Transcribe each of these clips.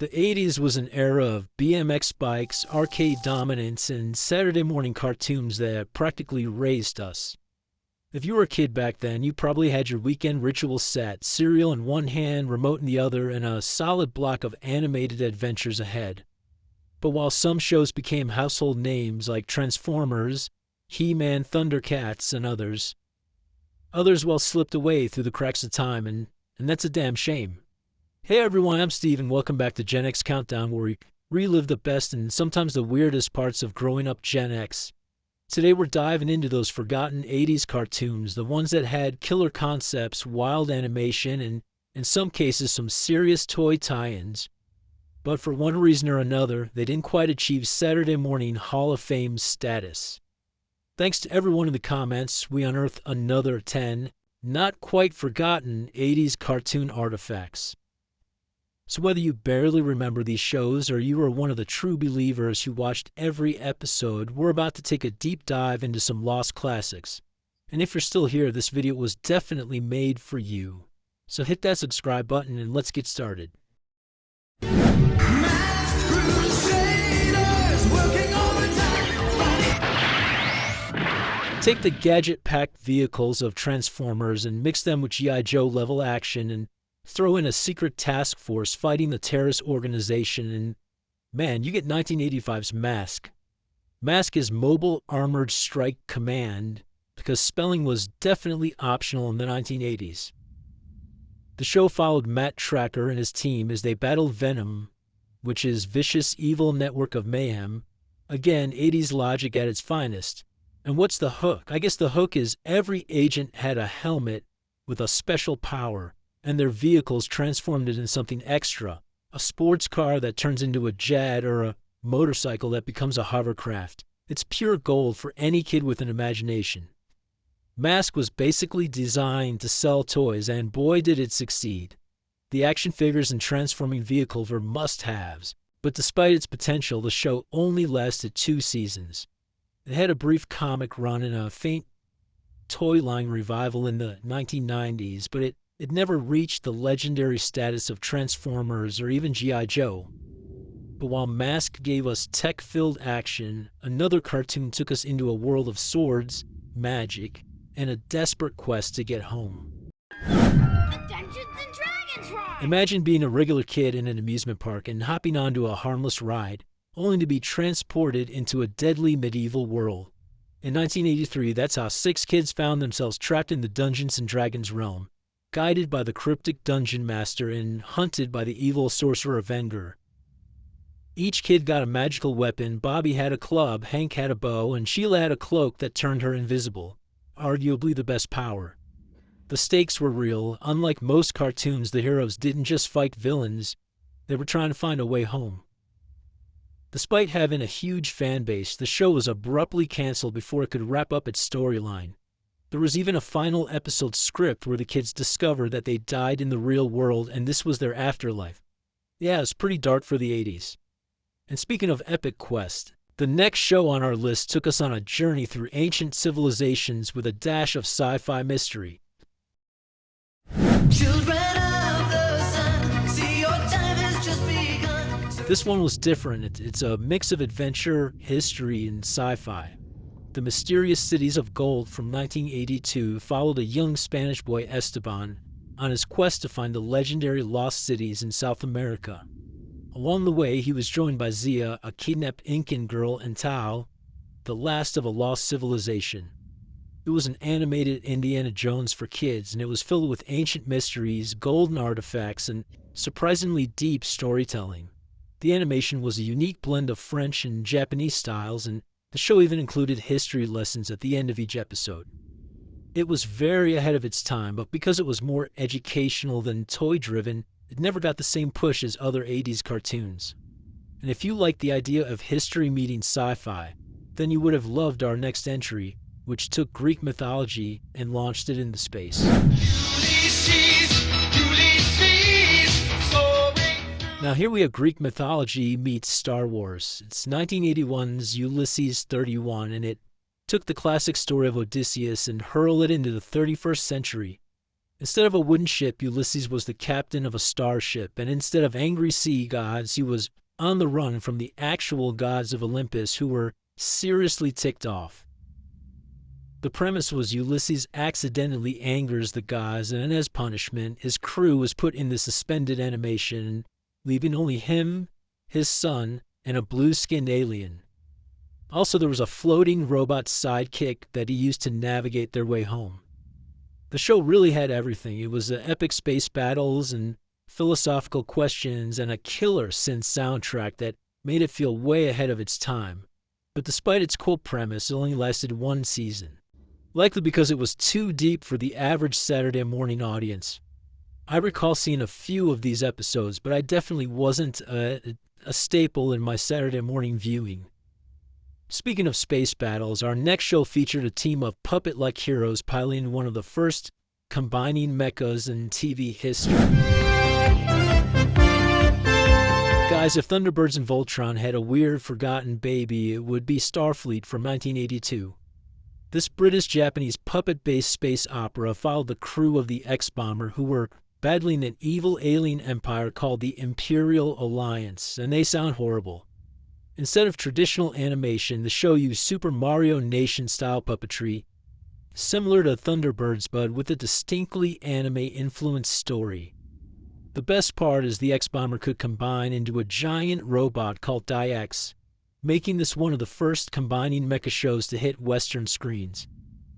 The 80s was an era of BMX bikes, arcade dominance, and Saturday morning cartoons that practically raised us. If you were a kid back then, you probably had your weekend ritual set, cereal in one hand, remote in the other, and a solid block of animated adventures ahead. But while some shows became household names like Transformers, He-Man, Thundercats, and others slipped away through the cracks of time, and that's a damn shame. Hey everyone, I'm Steve, and welcome back to GenX Countdown, where we relive the best and sometimes the weirdest parts of growing up Gen X. Today we're diving into those forgotten 80s cartoons, the ones that had killer concepts, wild animation, and in some cases some serious toy tie-ins. But for one reason or another, they didn't quite achieve Saturday morning Hall of Fame status. Thanks to everyone in the comments, we unearthed another 10 not quite forgotten 80s cartoon artifacts. So whether you barely remember these shows or you are one of the true believers who watched every episode, we're about to take a deep dive into some lost classics. And if you're still here, this video was definitely made for you. So hit that subscribe button and let's get started. Take the gadget-packed vehicles of Transformers and mix them with G.I. Joe level action and throw in a secret task force fighting the terrorist organization, and man, you get 1985's M.A.S.K. M.A.S.K is Mobile Armored Strike Command, because spelling was definitely optional in the 1980s. The show followed Matt Tracker and his team as they battled Venom, which is vicious evil network of mayhem. Again, 80s logic at its finest. And what's the hook? I guess the hook is every agent had a helmet with a special power, and their vehicles transformed it into something extra. A sports car that turns into a jet, or a motorcycle that becomes a hovercraft. It's pure gold for any kid with an imagination. M.A.S.K was basically designed to sell toys, and boy did it succeed. The action figures and transforming vehicles were must-haves, but despite its potential, the show only lasted 2 seasons. It had a brief comic run and a faint toy line revival in the 1990s, but it never reached the legendary status of Transformers or even G.I. Joe. But while M.A.S.K gave us tech-filled action, another cartoon took us into a world of swords, magic, and a desperate quest to get home. The Dungeons and Dragons ride! Imagine being a regular kid in an amusement park and hopping onto a harmless ride, only to be transported into a deadly medieval world. In 1983, that's how 6 kids found themselves trapped in the Dungeons and Dragons realm, guided by the cryptic dungeon master and hunted by the evil sorcerer Venger. Each kid got a magical weapon. Bobby had a club, Hank had a bow, and Sheila had a cloak that turned her invisible, arguably the best power. The stakes were real. Unlike most cartoons, the heroes didn't just fight villains, they were trying to find a way home. Despite having a huge fan base, the show was abruptly canceled before it could wrap up its storyline. There was even a final episode script where the kids discovered that they died in the real world and this was their afterlife. Yeah, it was pretty dark for the 80s. And speaking of epic quest, the next show on our list took us on a journey through ancient civilizations with a dash of sci-fi mystery. Children of the sun, see your time has just begun. This one was different. It's a mix of adventure, history, and sci-fi. The Mysterious Cities of Gold from 1982 followed a young Spanish boy Esteban on his quest to find the legendary lost cities in South America. Along the way, he was joined by Zia, a kidnapped Incan girl, and Tao, the last of a lost civilization. It was an animated Indiana Jones for kids, and it was filled with ancient mysteries, golden artifacts, and surprisingly deep storytelling. The animation was a unique blend of French and Japanese styles, and the show even included history lessons at the end of each episode. It was very ahead of its time, but because it was more educational than toy-driven, it never got the same push as other 80s cartoons. And if you like the idea of history meeting sci-fi, then you would have loved our next entry, which took Greek mythology and launched it into space. Now here we have Greek mythology meets Star Wars. It's 1981's Ulysses 31, and it took the classic story of Odysseus and hurled it into the 31st century. Instead of a wooden ship, Ulysses was the captain of a starship, and instead of angry sea gods, he was on the run from the actual gods of Olympus who were seriously ticked off. The premise was Ulysses accidentally angers the gods, and as punishment, his crew was put in the suspended animation, leaving only him, his son, and a blue-skinned alien. Also, there was a floating robot sidekick that he used to navigate their way home. The show really had everything. It was epic space battles and philosophical questions and a killer synth soundtrack that made it feel way ahead of its time. But despite its cool premise, it only lasted one season. Likely because it was too deep for the average Saturday morning audience. I recall seeing a few of these episodes, but I definitely wasn't a staple in my Saturday morning viewing. Speaking of space battles, our next show featured a team of puppet-like heroes piloting one of the first combining mechas in TV history. Guys, if Thunderbirds and Voltron had a weird, forgotten baby, it would be Starfleet from 1982. This British-Japanese puppet-based space opera followed the crew of the X-Bomber, who were battling an evil alien empire called the Imperial Alliance, and they sound horrible. Instead of traditional animation, the show used Super Mario Nation-style puppetry, similar to Thunderbirds but with a distinctly anime-influenced story. The best part is the X-Bomber could combine into a giant robot called DiX, making this one of the first combining mecha shows to hit Western screens.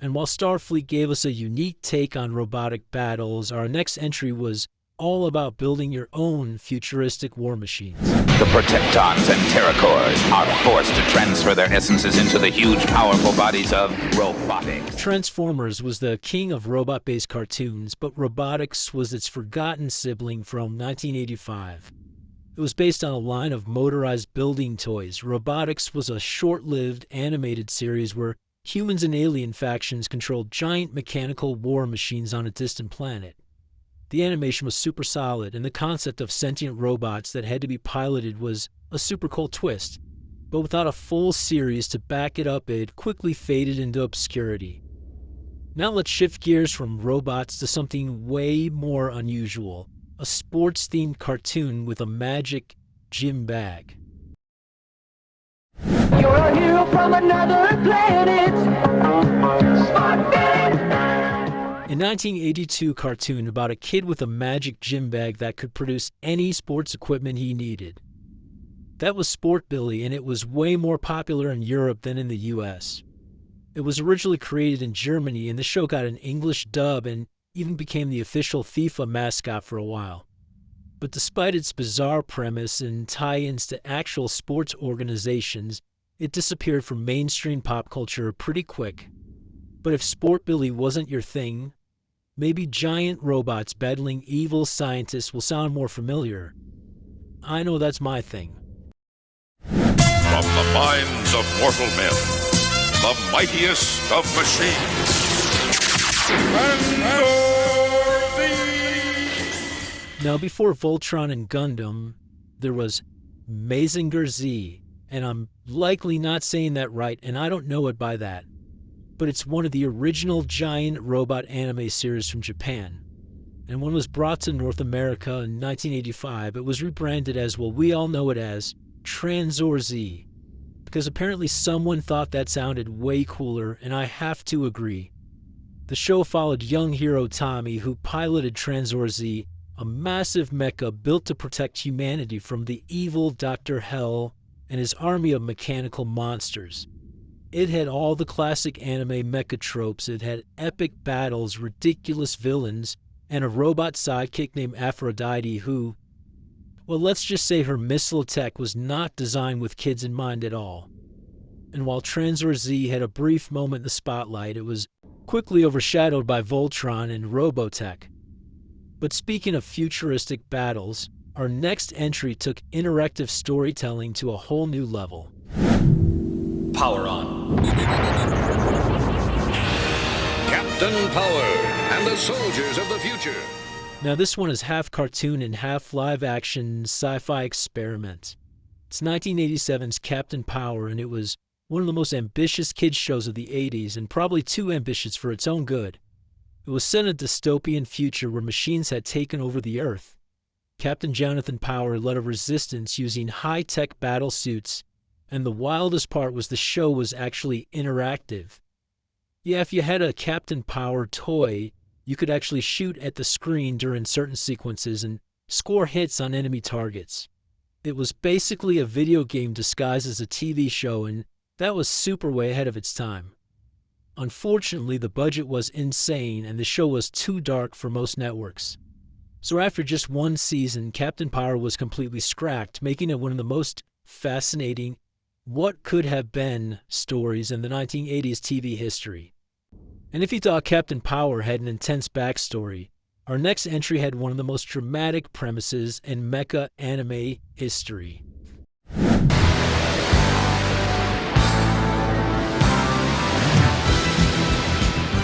And while Starfleet gave us a unique take on robotic battles, our next entry was all about building your own futuristic war machines. The Protectons and Terracors are forced to transfer their essences into the huge, powerful bodies of Robotix. Transformers was the king of robot-based cartoons, but Robotix was its forgotten sibling from 1985. It was based on a line of motorized building toys. Robotix was a short-lived animated series where humans and alien factions controlled giant mechanical war machines on a distant planet. The animation was super solid, and the concept of sentient robots that had to be piloted was a super cool twist. But without a full series to back it up, it quickly faded into obscurity. Now let's shift gears from robots to something way more unusual. A sports-themed cartoon with a magic gym bag. You're a hero from another planet. Smart Billy. A 1982 cartoon about a kid with a magic gym bag that could produce any sports equipment he needed. That was Sport Billy, and it was way more popular in Europe than in the US. It was originally created in Germany, and the show got an English dub and even became the official FIFA mascot for a while. But despite its bizarre premise and tie-ins to actual sports organizations, it disappeared from mainstream pop culture pretty quick. But if Sport Billy wasn't your thing, maybe giant robots battling evil scientists will sound more familiar. I know that's my thing. From the minds of mortal men, the mightiest of machines. TRANZOR Z! Now, before Voltron and Gundam, there was M.A.S.K Z, and I'm likely not saying that right, and I don't know it by that. But it's one of the original giant robot anime series from Japan. And when it was brought to North America in 1985, it was rebranded as, well, we all know it as TRANZOR Z, because apparently someone thought that sounded way cooler, and I have to agree. The show followed young hero Tommy, who piloted TRANZOR Z, a massive mecha built to protect humanity from the evil Dr. Hell and his army of mechanical monsters. It had all the classic anime mecha tropes. It had epic battles, ridiculous villains, and a robot sidekick named Aphrodite who, well, let's just say her missile tech was not designed with kids in mind at all. And while TRANZOR Z had a brief moment in the spotlight, it was quickly overshadowed by Voltron and Robotix. But speaking of futuristic battles, our next entry took interactive storytelling to a whole new level. Power on. Captain Power and the soldiers of the future. Now this one is half cartoon and half live-action sci-fi experiment. It's 1987's Captain Power, and it was one of the most ambitious kids shows of the 80s, and probably too ambitious for its own good. It was set in a dystopian future where machines had taken over the Earth. Captain Jonathan Power led a resistance using high-tech battle suits, and the wildest part was the show was actually interactive. Yeah, if you had a Captain Power toy, you could actually shoot at the screen during certain sequences and score hits on enemy targets. It was basically a video game disguised as a TV show, and that was super way ahead of its time. Unfortunately, the budget was insane and the show was too dark for most networks. So after just one season, Captain Power was completely scrapped, making it one of the most fascinating what could have been stories in the 1980s TV history. And if you thought Captain Power had an intense backstory, our next entry had one of the most dramatic premises in mecha anime history.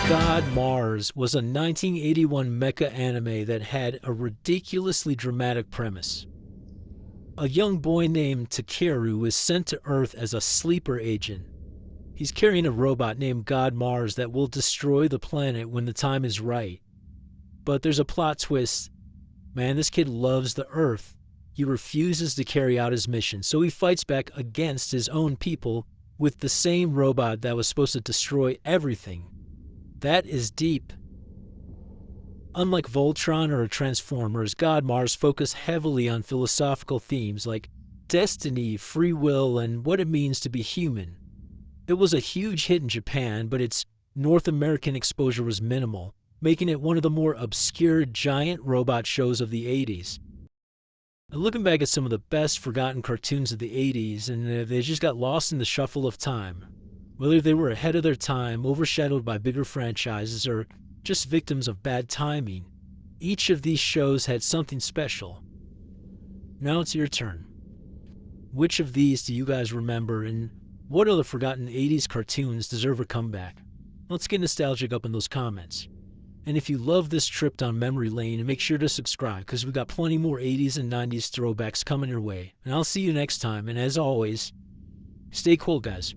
God Mars was a 1981 mecha anime that had a ridiculously dramatic premise. A young boy named Takeru is sent to Earth as a sleeper agent. He's carrying a robot named God Mars that will destroy the planet when the time is right. But there's a plot twist. Man, this kid loves the Earth. He refuses to carry out his mission, so he fights back against his own people with the same robot that was supposed to destroy everything. That is deep. Unlike Voltron or Transformers, God Mars focused heavily on philosophical themes like destiny, free will, and what it means to be human. It was a huge hit in Japan, but its North American exposure was minimal, making it one of the more obscure giant robot shows of the 80s. And looking back at some of the best forgotten cartoons of the 80s, and they just got lost in the shuffle of time. Whether they were ahead of their time, overshadowed by bigger franchises, or just victims of bad timing, each of these shows had something special. Now it's your turn. Which of these do you guys remember, and what other forgotten 80s cartoons deserve a comeback? Let's get nostalgic up in those comments. And if you love this trip down memory lane, make sure to subscribe, because we got plenty more 80s and 90s throwbacks coming your way. And I'll see you next time, and as always, stay cool, guys.